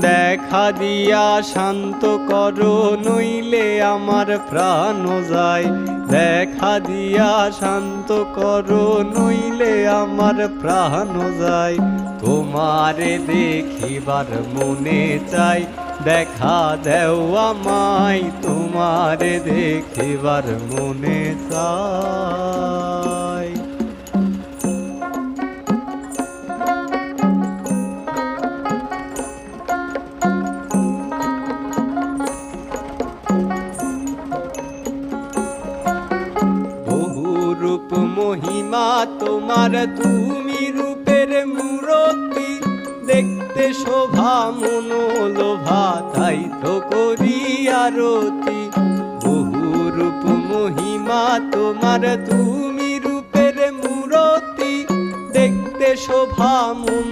দেখা দিয়া শান্ত করো, নইলে আমার প্রাণ যায়। দেখা দিয়া শান্ত করো, নইলে আমার প্রাণ যায়। তোমারে দেখিবার মনে চাই, দেখা দেও আমায়। তোমারে দেখিবার মনে চাই। রূপ মহিমা তোমার, তুমি রূপের মূরতি। দেখতে শোভা মনোলোভা, তাই তো করি আরতি। বহু রূপ মহিমা তোমার, তুমি রূপের মূরতি। দেখতে শোভা